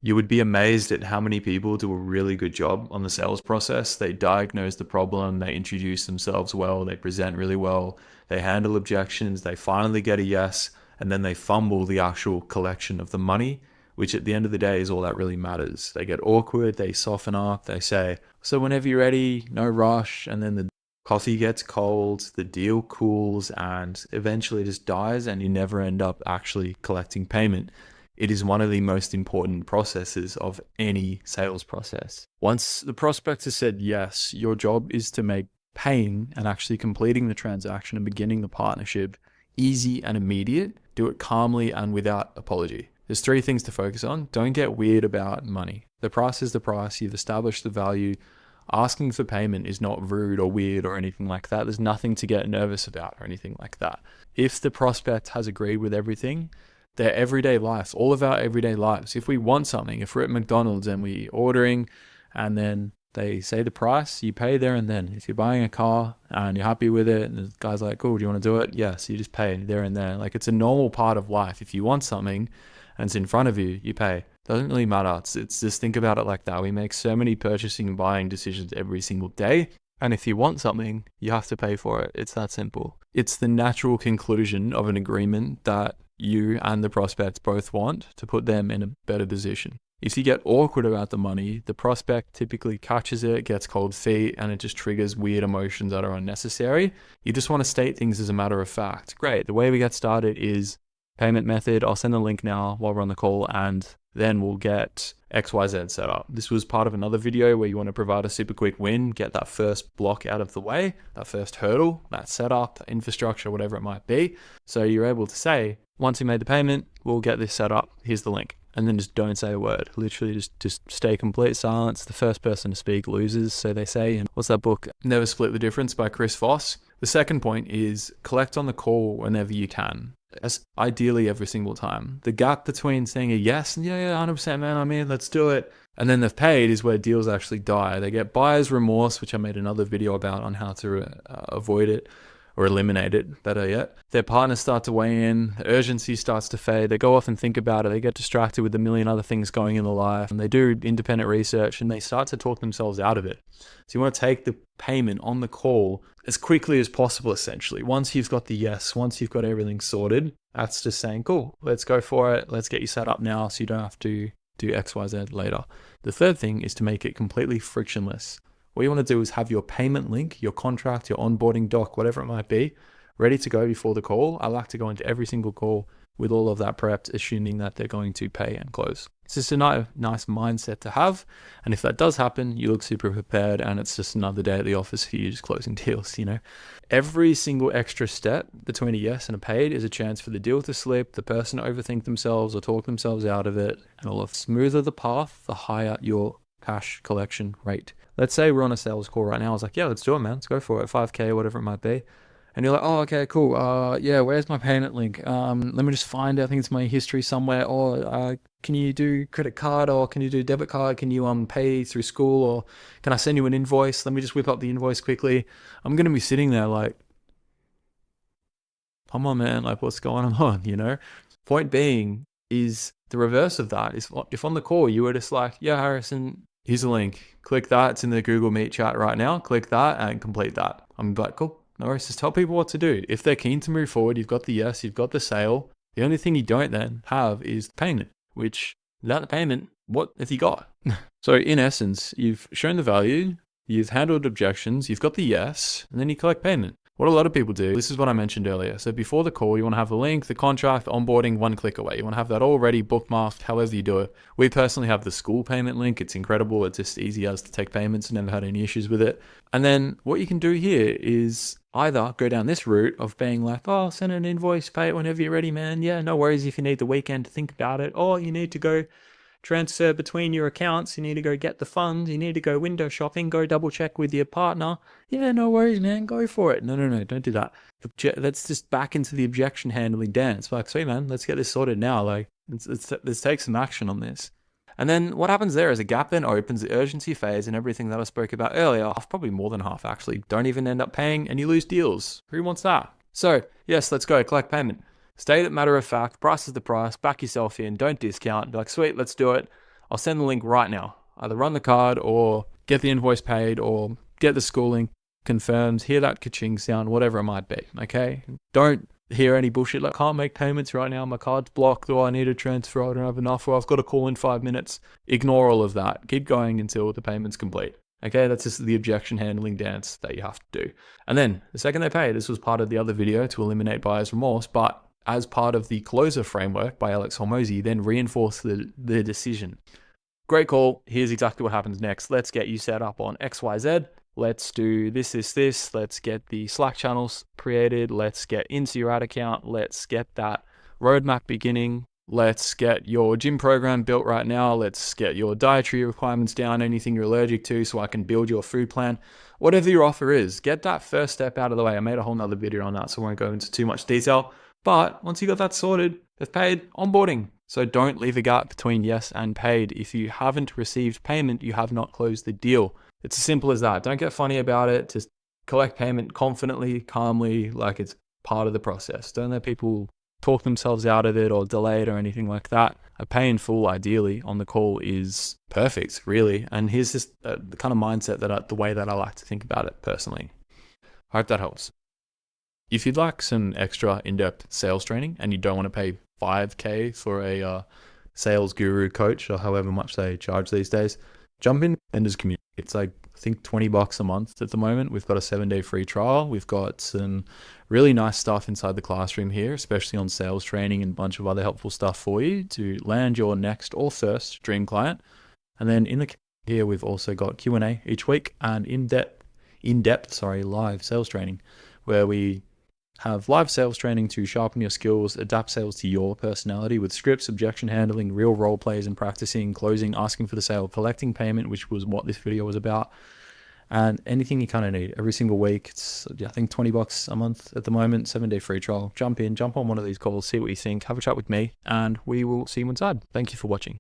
You would be amazed at how many people do a really good job on the sales process. They diagnose the problem, they introduce themselves well, they present really well, they handle objections, they finally get a yes, and then they fumble the actual collection of the money, which at the end of the day is all that really matters. They get awkward, they soften up, they say, so whenever you're ready, no rush, and then the coffee gets cold, the deal cools, and eventually just dies, and you never end up actually collecting payment. It is one of the most important processes of any sales process. Once the prospect has said yes, your job is to make paying and actually completing the transaction and beginning the partnership easy and immediate. Do it calmly and without apology. There's three things to focus on. Don't get weird about money. The price is the price. You've established the value. Asking for payment is not rude or weird or anything like that. There's nothing to get nervous about or anything like that. If the prospect has agreed with everything, their everyday lives, all of our everyday lives. If we want something, if we're at McDonald's and we're ordering and then they say the price, you pay there and then. If you're buying a car and you're happy with it and the guy's like, cool, do you want to do it? Yes, you just pay there and then. Like, it's a normal part of life. If you want something and it's in front of you, you pay. Doesn't really matter. It's just think about it like that. We make so many purchasing and buying decisions every single day. And if you want something, you have to pay for it. It's that simple. It's the natural conclusion of an agreement that you and the prospect both want to put them in a better position. If you get awkward about the money, the prospect typically catches it, gets cold feet, and it just triggers weird emotions that are unnecessary. You just want to state things as a matter of fact. Great. The way we get started is payment method. I'll send the link now while we're on the call, and then we'll get XYZ set up. This was part of another video where you want to provide a super quick win, get that first block out of the way, that first hurdle, that setup, that infrastructure, whatever it might be. So you're able to say, once you made the payment, we'll get this set up. Here's the link. And then just don't say a word. Literally just stay complete silence. The first person to speak loses, so they say. And what's that book? Never Split the Difference by Chris Voss. The second point is collect on the call whenever you can. Ideally every single time. The gap between saying a yes and yeah, 100% man, I'm in, let's do it, and then they've paid is where deals actually die. They get buyer's remorse, which I made another video about on how to avoid it or eliminate it, better yet. Their partners start to weigh in, the urgency starts to fade, they go off and think about it, they get distracted with a million other things going in their life, and they do independent research and they start to talk themselves out of it. So you want to take the payment on the call as quickly as possible, essentially. Once you've got the yes, once you've got everything sorted, that's just saying, cool, let's go for it, let's get you set up now so you don't have to do XYZ later. The third thing is to make it completely frictionless. What you want to do is have your payment link, your contract, your onboarding doc, whatever it might be, ready to go before the call. I like to go into every single call with all of that prepped, assuming that they're going to pay and close. It's just a nice mindset to have. And if that does happen, you look super prepared and it's just another day at the office for you just closing deals, you know. Every single extra step between a yes and a paid is a chance for the deal to slip, the person to overthink themselves or talk themselves out of it. And all the smoother the path, the higher your cash collection rate. Let's say we're on a sales call right now. I was like, yeah, let's do it, man. Let's go for it. 5K, whatever it might be. And you're like, oh, okay, cool. Yeah, where's my payment link? Let me just find it. I think it's my history somewhere. Or can you do credit card, or can you do debit card? Can you pay through school, or can I send you an invoice? Let me just whip up the invoice quickly. I'm gonna be sitting there like, come on, man, like what's going on? You know. Point being is the reverse of that. Is if on the call you were just like, yeah, Harrison, here's a link. Click that. It's in the Google Meet chat right now. Click that and complete that. I'm like, cool. No worries, just tell people what to do. If they're keen to move forward, you've got the yes, you've got the sale. The only thing you don't then have is payment, which without the payment, what have you got? So in essence, you've shown the value, you've handled objections, you've got the yes, and then you collect payment. What a lot of people do, this is what I mentioned earlier. So before the call, you want to have the link, the contract, the onboarding, one click away. You want to have that already bookmarked, however you do it. We personally have the school payment link. It's incredible. It's just easy as to take payments. Never had any issues with it. And then what you can do here is either go down this route of being like, oh, send an invoice, pay it whenever you're ready, man. Yeah, no worries if you need the weekend to think about it. Or you need to go transfer between your accounts, you need to go get the funds, you need to go window shopping, go double check with your partner. Yeah, no worries, man, go for it. No, don't do that. Let's just back into the objection handling dance. Like, sweet, man, let's get this sorted now. Like, let's take some action on this. And then what happens there is a gap then opens, the urgency phase, and everything that I spoke about earlier, probably more than half actually, don't even end up paying, and you lose deals. Who wants that? So, yes, let's go, collect payment. State it matter of fact, price is the price, back yourself in, don't discount. Be like, sweet, let's do it. I'll send the link right now. Either run the card or get the invoice paid or get the schooling confirmed, hear that ka-ching sound, whatever it might be, okay? Don't hear any bullshit like, can't make payments right now, my card's blocked, or I need a transfer, I don't have enough, or I've got to call in 5 minutes. Ignore all of that. Keep going until the payment's complete. Okay, that's just the objection handling dance that you have to do. And then the second they pay, this was part of the other video to eliminate buyer's remorse, but as part of the closer framework by Alex Hormozi, then reinforce the decision. Great call. Here's exactly what happens next. Let's get you set up on XYZ. Let's do this. Let's get the Slack channels created. Let's get into your ad account. Let's get that roadmap beginning. Let's get your gym program built right now. Let's get your dietary requirements down, anything you're allergic to, so I can build your food plan. Whatever your offer is, get that first step out of the way. I made a whole nother video on that, so I won't go into too much detail. But once you got that sorted, they've paid, onboarding. So don't leave a gap between yes and paid. If you haven't received payment, you have not closed the deal. It's as simple as that. Don't get funny about it. Just collect payment confidently, calmly, like it's part of the process. Don't let people talk themselves out of it or delay it or anything like that. A pay in full, ideally, on the call is perfect, really. And here's just the kind of mindset the way that I like to think about it personally. I hope that helps. If you'd like some extra in-depth sales training and you don't want to pay $5,000 for a sales guru coach or however much they charge these days, jump in Vendors Community. It's like, I think $20 a month at the moment. We've got a 7-day free trial. We've got some really nice stuff inside the classroom here, especially on sales training and a bunch of other helpful stuff for you to land your next or first dream client. And then in the here, we've also got Q&A each week and in-depth live sales training, where we have live sales training to sharpen your skills, adapt sales to your personality with scripts, objection handling, real role plays and practicing, closing, asking for the sale, collecting payment, which was what this video was about, and anything you kind of need every single week. It's, I think, $20 a month at the moment, 7-day free trial. Jump on one of these calls, see what you think, have a chat with me, and we will see you inside. Thank you for watching.